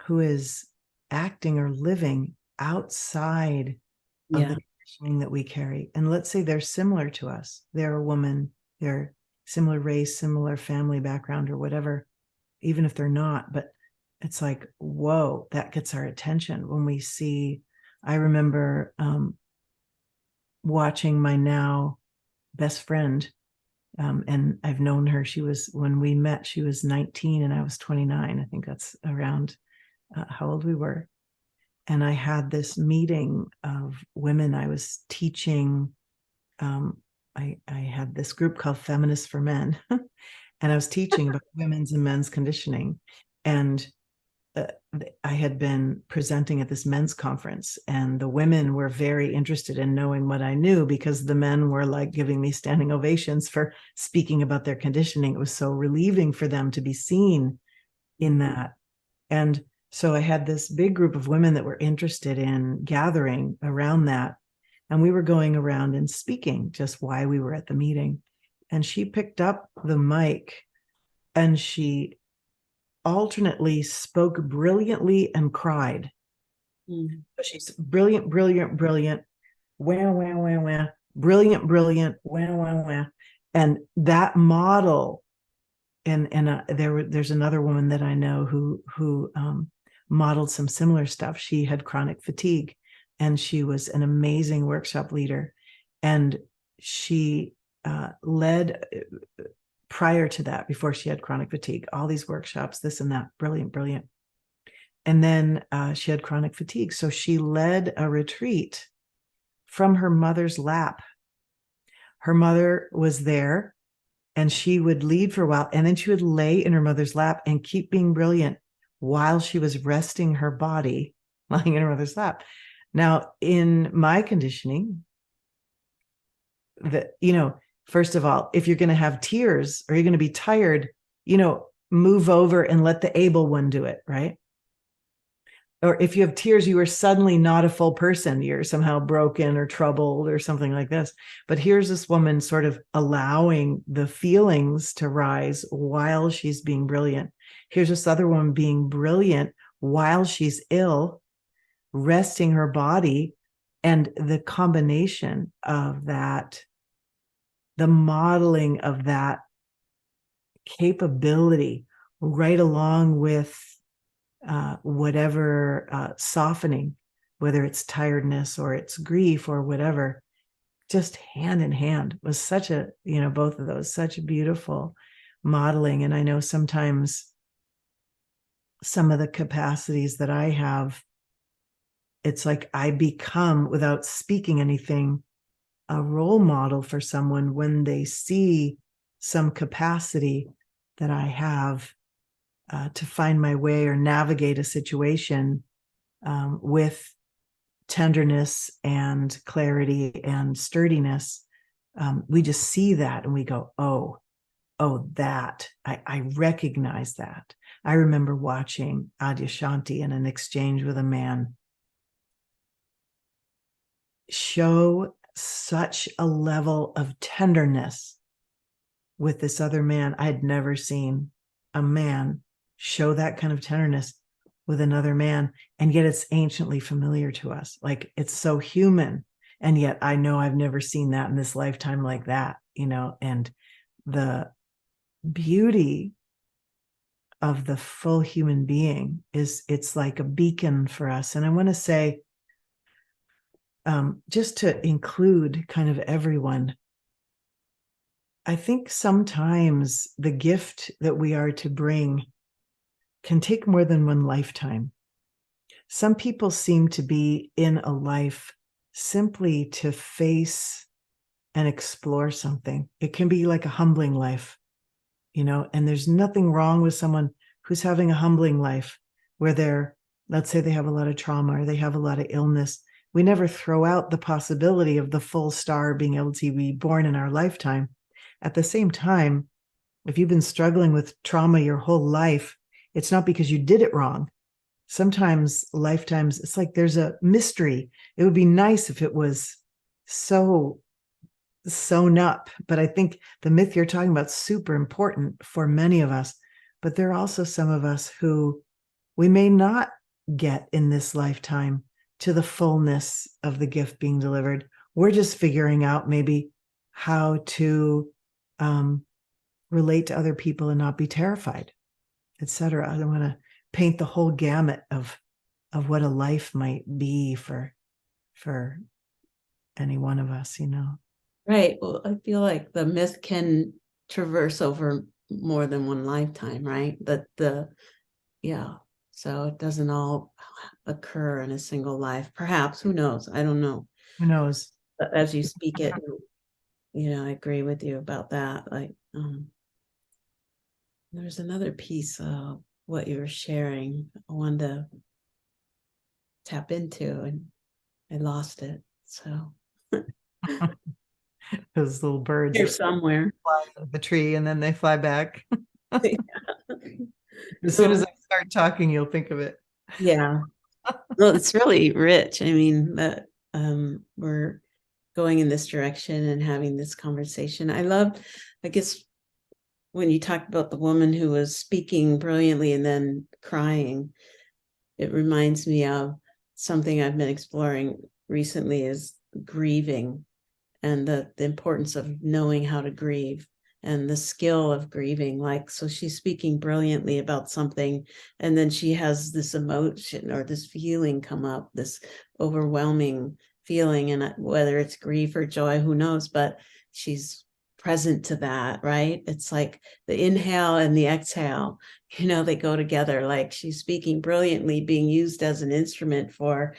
who is acting or living outside of the conditioning that we carry. And let's say they're similar to us. They're a woman, they're similar race, similar family background, or whatever, even if they're not. But it's like, whoa, that gets our attention when we see. I remember watching my now best friend, and I've known her. When we met, she was 19 and I was 29. I think that's around how old we were. And I had this meeting of women. I was teaching. I had this group called Feminists for Men, and I was teaching about women's and men's conditioning. And I had been presenting at this men's conference, and the women were very interested in knowing what I knew, because the men were like giving me standing ovations for speaking about their conditioning. It was so relieving for them to be seen in that. And so I had this big group of women that were interested in gathering around that. And we were going around and speaking just why we were at the meeting. And she picked up the mic and she alternately spoke brilliantly and cried. She's brilliant, brilliant, brilliant, wah, wah, wah, wah, brilliant, brilliant, wah, wah, wah. And that model, there's another woman that I know who modeled some similar stuff. She had chronic fatigue, and she was an amazing workshop leader. And she led, prior to that, before she had chronic fatigue, all these workshops, this and that, brilliant, brilliant. And then she had chronic fatigue. So she led a retreat from her mother's lap. Her mother was there, and she would lead for a while, and then she would lay in her mother's lap and keep being brilliant while she was resting her body, lying in her mother's lap. Now, in my conditioning, first of all, if you're going to have tears or you're going to be tired, move over and let the able one do it, right? Or if you have tears, you are suddenly not a full person. You're somehow broken or troubled or something like this. But here's this woman sort of allowing the feelings to rise while she's being brilliant. Here's this other woman being brilliant while she's ill, resting her body. And the combination of that, the modeling of that capability, right along with whatever softening, whether it's tiredness or it's grief or whatever, just hand in hand, was such a, both of those, such a beautiful modeling. And I know sometimes some of the capacities that I have, it's like I become, without speaking anything, a role model for someone when they see some capacity that I have to find my way or navigate a situation with tenderness and clarity and sturdiness. We just see that and we go, oh, that, I recognize that. I remember watching Adyashanti in an exchange with a man show such a level of tenderness with this other man. I had never seen a man show that kind of tenderness with another man, and yet it's anciently familiar to us. Like, it's so human, and yet I know I've never seen that in this lifetime like that, and the beauty of the full human being it's like a beacon for us. And I want to say, just to include kind of everyone, I think sometimes the gift that we are to bring can take more than one lifetime. Some people seem to be in a life simply to face and explore something. It can be like a humbling life, and there's nothing wrong with someone who's having a humbling life where let's say they have a lot of trauma or they have a lot of illness. We never throw out the possibility of the full star being able to be born in our lifetime. at the same time, if you've been struggling with trauma your whole life, it's not because you did it wrong. Sometimes lifetimes, it's like there's a mystery. It would be nice if it was so sewn up, but I think the myth you're talking about is super important for many of us. But there are also some of us who we may not get in this lifetime to the fullness of the gift being delivered. We're just figuring out maybe how to relate to other people and not be terrified, etc. I don't want to paint the whole gamut of what a life might be for any one of us, you know. Right. Well, I feel like the myth can traverse over more than one lifetime, right? Yeah. So it doesn't all occur in a single life. Perhaps, who knows? I don't know. Who knows? But as you speak it, I agree with you about that. Like, there's another piece of what you were sharing I wanted to tap into, and I lost it. So Those little birds here somewhere. fly out of the tree and then they fly back. Yeah. As soon as I start talking, you'll think of it. Yeah. Well, it's really rich. I mean, that we're going in this direction and having this conversation. I guess, when you talked about the woman who was speaking brilliantly and then crying, it reminds me of something I've been exploring recently, is grieving, and the importance of knowing how to grieve and the skill of grieving. Like, so she's speaking brilliantly about something, and then she has this emotion or this feeling come up, this overwhelming feeling, and whether it's grief or joy, who knows, but she's present to that, right? It's like the inhale and the exhale, they go together. Like, she's speaking brilliantly, being used as an instrument for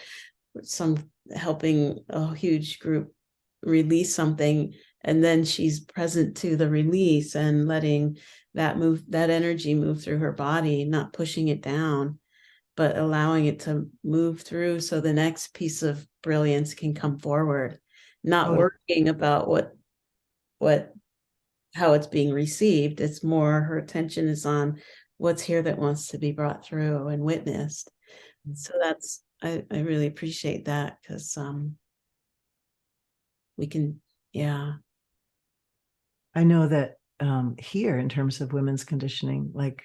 some helping a huge group release something, and then she's present to the release and letting that energy move through her body, not pushing it down, but allowing it to move through, so the next piece of brilliance can come forward, not worrying about how it's being received. It's more, her attention is on what's here that wants to be brought through and witnessed. So that's, I really appreciate that, because we can, yeah. I know that here, in terms of women's conditioning, like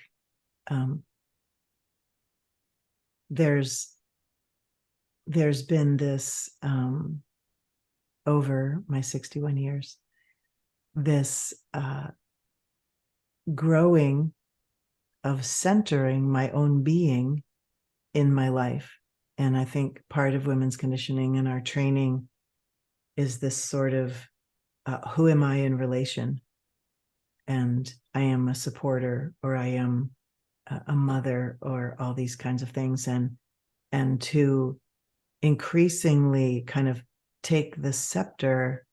there's been this over my 61 years, this growing of centering my own being in my life. And I think part of women's conditioning and our training is this sort of who am I in relation? And I am a supporter, or I am a mother, or all these kinds of things. And to increasingly kind of take the scepter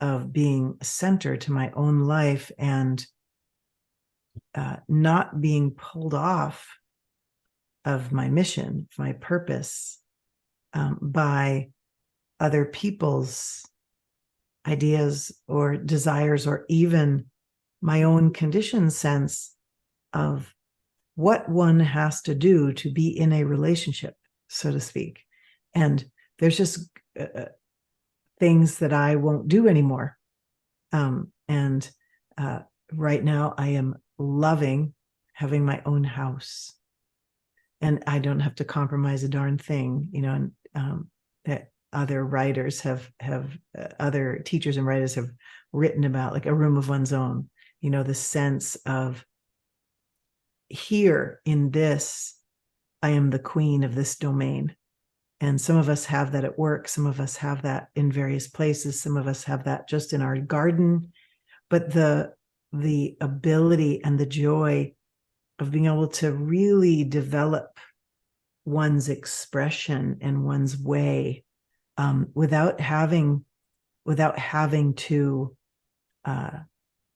of being centered to my own life, and not being pulled off of my mission, my purpose, by other people's ideas or desires, or even my own conditioned sense of what one has to do to be in a relationship, so to speak. And there's just things that I won't do anymore. And right now I am loving having my own house, and I don't have to compromise a darn thing, and that other writers have other teachers and writers have written about, like a room of one's own, the sense of, here in this, I am the queen of this domain. And some of us have that at work. Some of us have that in various places. Some of us have that just in our garden. But the ability and the joy of being able to really develop one's expression and one's way, without having to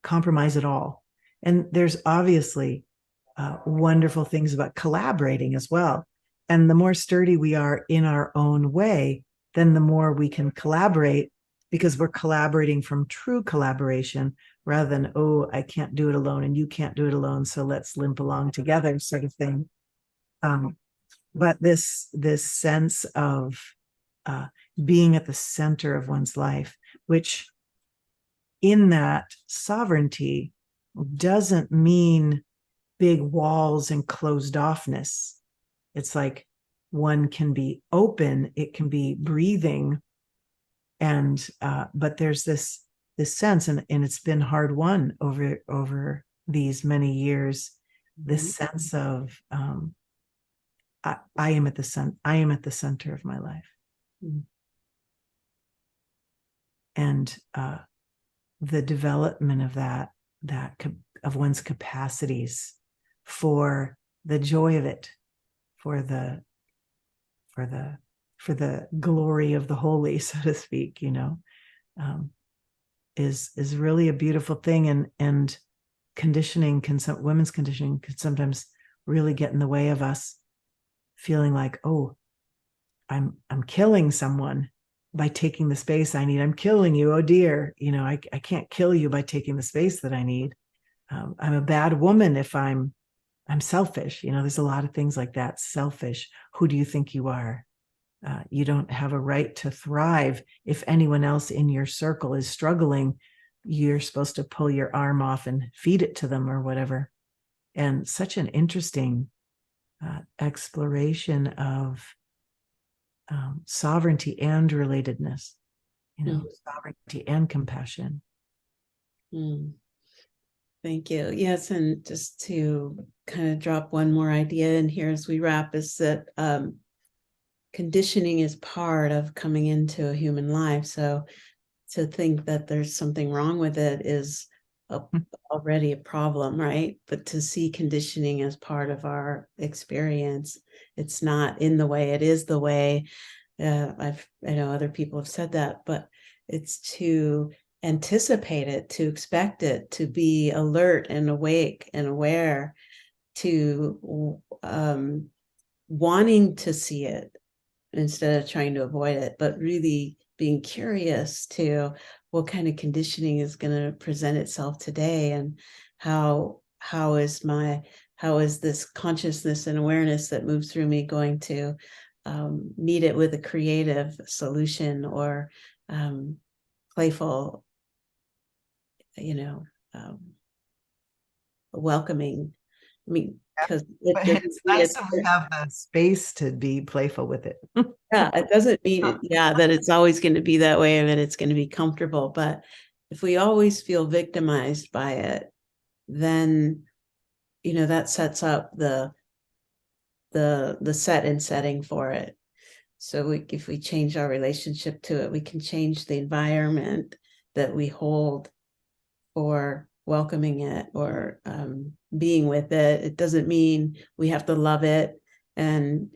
compromise at all. And there's obviously wonderful things about collaborating as well. And the more sturdy we are in our own way, then the more we can collaborate, because we're collaborating from true collaboration rather than, oh, I can't do it alone and you can't do it alone, so let's limp along together, sort of thing. But this sense of being at the center of one's life, which in that sovereignty doesn't mean big walls and closed offness. It's like one can be open, it can be breathing, and but there's this sense, and it's been hard won over these many years, this sense of I am at the center of my life. Mm-hmm. And the development of that of one's capacities for the joy of it, for the glory of the holy, so to speak, is really a beautiful thing. And conditioning women's conditioning can sometimes really get in the way of us feeling like, oh, I'm killing someone by taking the space I need. I'm killing you. Oh dear. I can't kill you by taking the space that I need. I'm a bad woman if I'm selfish. There's a lot of things like that. Selfish. Who do you think you are? You don't have a right to thrive. If anyone else in your circle is struggling, you're supposed to pull your arm off and feed it to them or whatever. And such an interesting exploration of sovereignty and relatedness, sovereignty and compassion. Thank you. Yes, and just to kind of drop one more idea in here as we wrap, is that conditioning is part of coming into a human life. So to think that there's something wrong with it is already a problem, right? But to see conditioning as part of our experience, it's not in the way, it is the way. I know other people have said that, but it's to anticipate it, to expect it, to be alert and awake and aware, to wanting to see it instead of trying to avoid it, but really being curious to what kind of conditioning is going to present itself today, and how is this consciousness and awareness that moves through me going to meet it with a creative solution or playful, welcoming. I mean, because it's nice when we have the space to be playful with it. Yeah, it doesn't mean that it's always going to be that way and that it's going to be comfortable. But if we always feel victimized by it, then that sets up the set and setting for it. So if we change our relationship to it, we can change the environment that we hold for welcoming it or being with it. It doesn't mean we have to love it and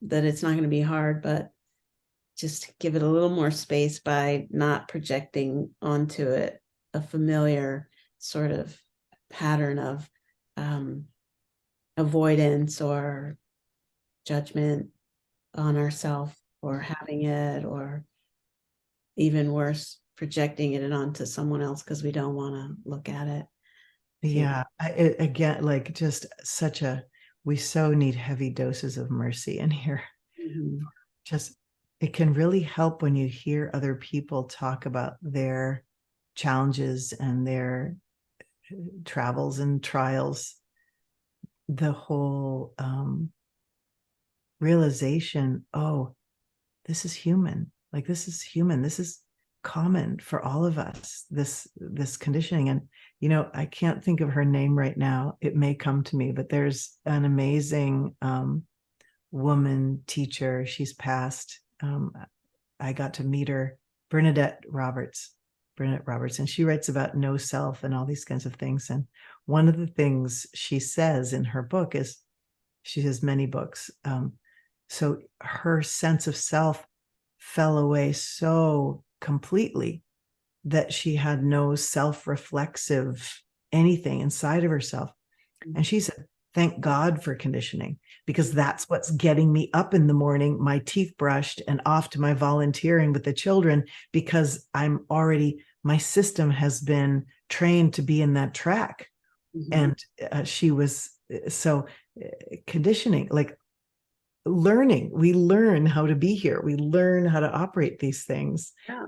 that it's not going to be hard, but just give it a little more space by not projecting onto it a familiar sort of pattern of avoidance or judgment on ourselves or having it, or even worse, projecting it onto someone else because we don't want to look at it. Yeah, again, like just we so need heavy doses of mercy in here. Mm-hmm. Just, it can really help when you hear other people talk about their challenges and their travels and trials. The whole realization, oh, this is human. Like, this is human. This is common for all of us, this conditioning. And I can't think of her name right now. It may come to me, but there's an amazing woman teacher. She's passed. I got to meet her, Bernadette Roberts, and she writes about no self and all these kinds of things. And one of the things she says in her book is, she has many books, so her sense of self fell away so completely that she had no self-reflexive anything inside of herself. And she said, thank God for conditioning, because that's what's getting me up in the morning, my teeth brushed and off to my volunteering with the children, because I'm already my system has been trained to be in that track. Mhm. And she was so conditioning, like learning. We learn how to be here. We learn how to operate these things, Yeah.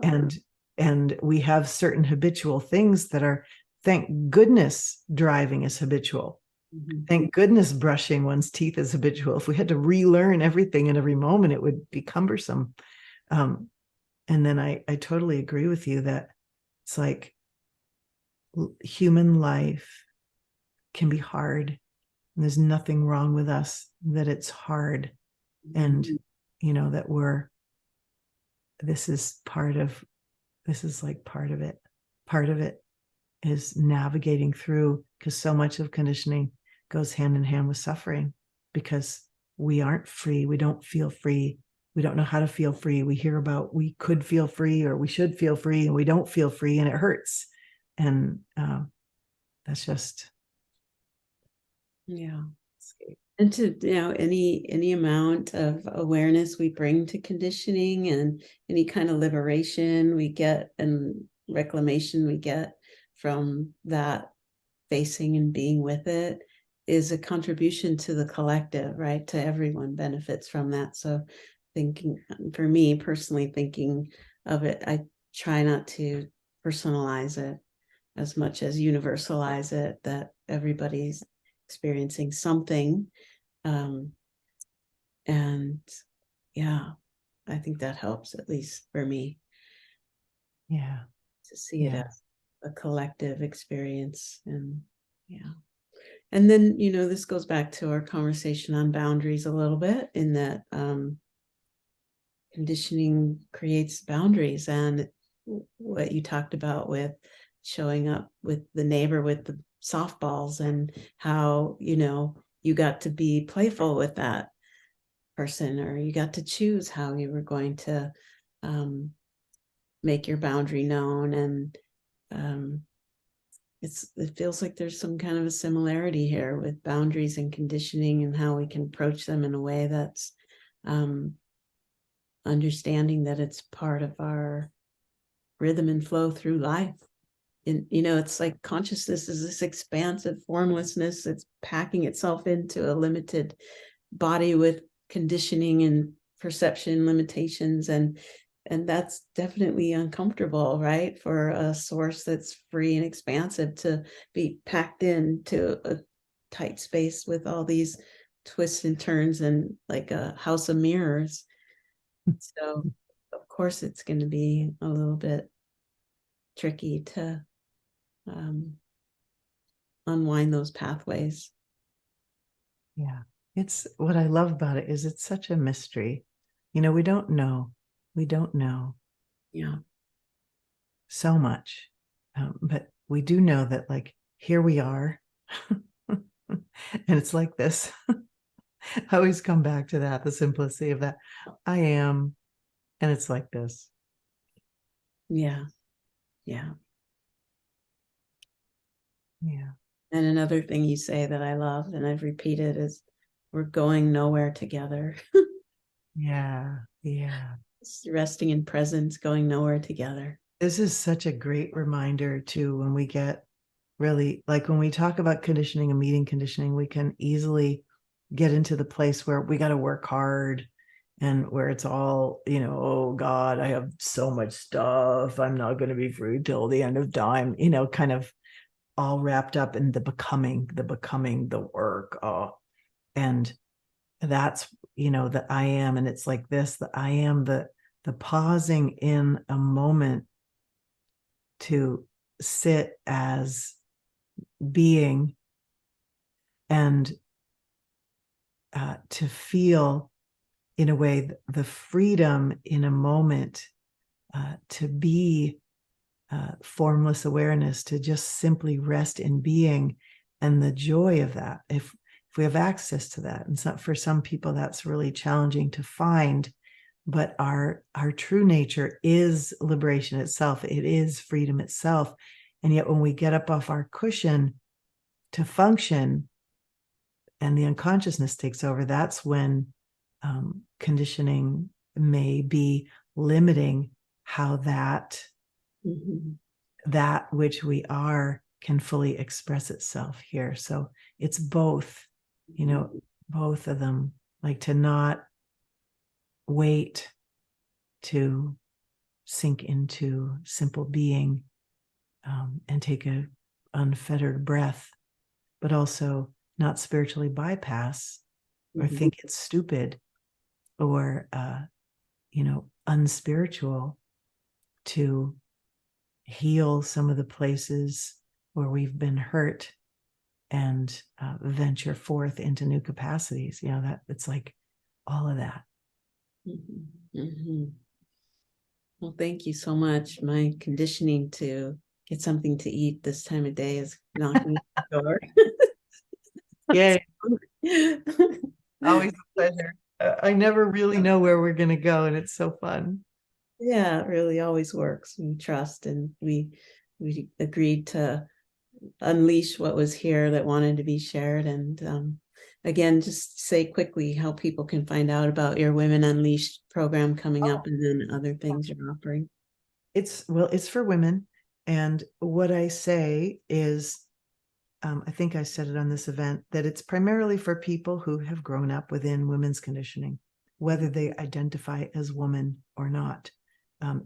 and we have certain habitual things that are, thank goodness, driving is habitual. Mhm. Thank goodness, brushing one's teeth is habitual. If we had to relearn everything in every moment, it would be cumbersome. And then I totally agree with you that it's like human life can be hard. And there's nothing wrong with us that it's hard. And, that this is like part of it. Part of it is navigating through, because so much of conditioning goes hand in hand with suffering, because we aren't free. We don't feel free. We don't know how to feel free. We hear about we could feel free or we should feel free, and we don't feel free, and it hurts. And that's just, Yeah. And to, any amount of awareness we bring to conditioning, and any kind of liberation we get and reclamation we get from that, facing and being with it, is a contribution to the collective, right? To everyone benefits from that. So thinking, for me personally, thinking of it, I try not to personalize it as much as universalize it, that everybody's experiencing something. And yeah, I think that helps, at least for me, yeah. to see it Yeah. as a collective experience. And yeah. And then, this goes back to our conversation on boundaries a little bit, in that conditioning creates boundaries. And what you talked about with showing up with the neighbor with the softballs, and how, you got to be playful with that person, or you got to choose how you were going to make your boundary known. And it feels like there's some kind of a similarity here with boundaries and conditioning, and how we can approach them in a way that's understanding that it's part of our rhythm and flow through life. And it's like consciousness is this expansive formlessness. It's packing itself into a limited body with conditioning and perception limitations, and that's definitely uncomfortable, right? For a source that's free and expansive to be packed into a tight space with all these twists and turns, and like a house of mirrors. So of course it's going to be a little bit tricky to unwind those pathways. Yeah. It's what I love about it is it's such a mystery. We don't know. We don't know Yeah. so much. But we do know that, like, here we are. And it's like this. I always come back to that, the simplicity of that. I am, and it's like this. Yeah. Yeah. Yeah. And another thing you say that I love, and I've repeated, is we're going nowhere together. Yeah. Yeah. It's resting in presence, going nowhere together. This is such a great reminder too, when we get really, like, when we talk about conditioning and meeting conditioning, we can easily get into the place where we got to work hard, and where it's all, oh God, I have so much stuff. I'm not going to be free till the end of time, kind of all wrapped up in the becoming, the work. Oh, and that's, the I am. And it's like this, the I am, the pausing in a moment to sit as being, and to feel, in a way, the freedom in a moment to be formless awareness, to just simply rest in being, and the joy of that. If we have access to that, and so for some people that's really challenging to find, but our true nature is liberation itself. It is freedom itself. And yet when we get up off our cushion to function, and the unconsciousness takes over, that's when conditioning may be limiting how that Mm-hmm. that which we are can fully express itself here. So it's both, you know, both of them, like to not wait to sink into simple being, and take a unfettered breath, but also not spiritually bypass or think it's stupid or unspiritual to heal some of the places where we've been hurt and venture forth into new capacities. That it's like all of that. Well, thank you so much. My conditioning to get something to eat this time of day is knocking at the door. Yay. Always a pleasure. I never really know where we're going to go, and it's so fun. Yeah, it really always works. We trust, and we agreed to unleash what was here that wanted to be shared. And again, just say quickly how people can find out about your Women Unleashed program coming up, and then other things you're offering. It's for women. And what I say is, I think I said it on this event, that it's primarily for people who have grown up within women's conditioning, whether they identify as woman or not.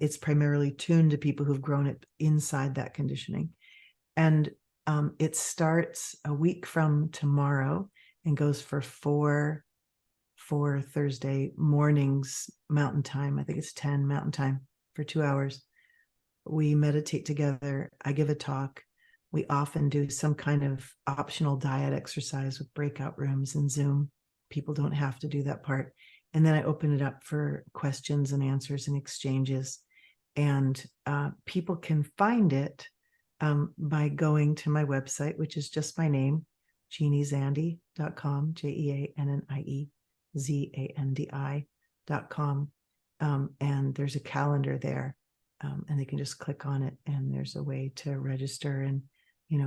It's primarily tuned to people who've grown up inside that conditioning. And it starts a week from tomorrow and goes for four Thursday mornings Mountain Time. I think it's 10 Mountain Time for 2 hours. We meditate together. I give a talk. We often do some kind of optional diet exercise with breakout rooms and Zoom. People don't have to do that part. And then I open it up for questions and answers and exchanges. And people can find it by going to my website, which is just my name, JeannieZandi.com, JeannieZandi.com. And there's a calendar there, and they can just click on it, and there's a way to register, and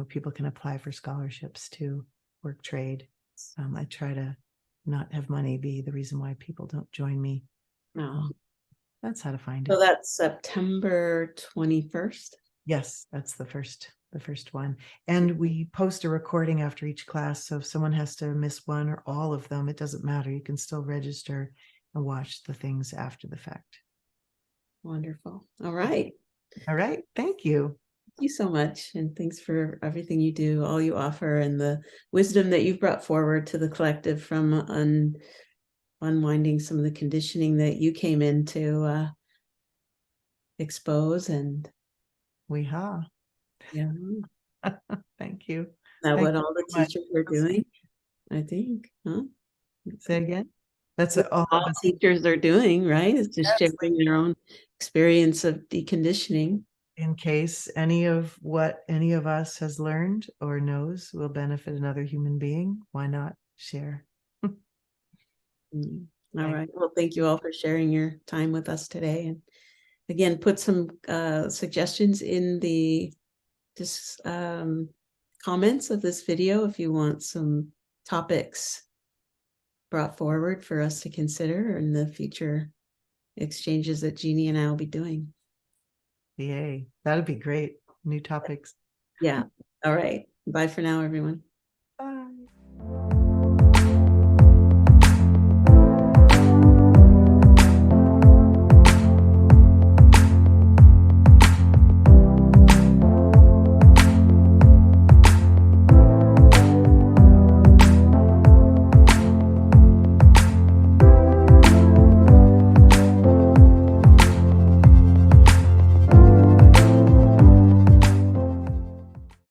people can apply for scholarships to work trade. I try to not have money be the reason why people don't join me. Oh. That's how to find it. So that's September 21st. Yes, that's the first one. And we post a recording after each class. So if someone has to miss one or all of them, it doesn't matter. You can still register and watch the things after the fact. Wonderful. All right. All right. Thank you. Thank you so much. And thanks for everything you do, all you offer, and the wisdom that you've brought forward to the collective from unwinding some of the conditioning that you came in to expose. And we have. Yeah. Thank you. Now, Thank what all the teachers are doing, I think, huh? Say again? That's all teachers are doing, right? It's just sharing their own experience of deconditioning. In case any of what any of us has learned or knows will benefit another human being, why not share? All right. Well, thank you all for sharing your time with us today. And again, put some suggestions in the comments of this video if you want some topics brought forward for us to consider in the future exchanges that Jeannie and I will be doing. Yay. That'd be great. New topics. Yeah. All right. Bye for now, everyone.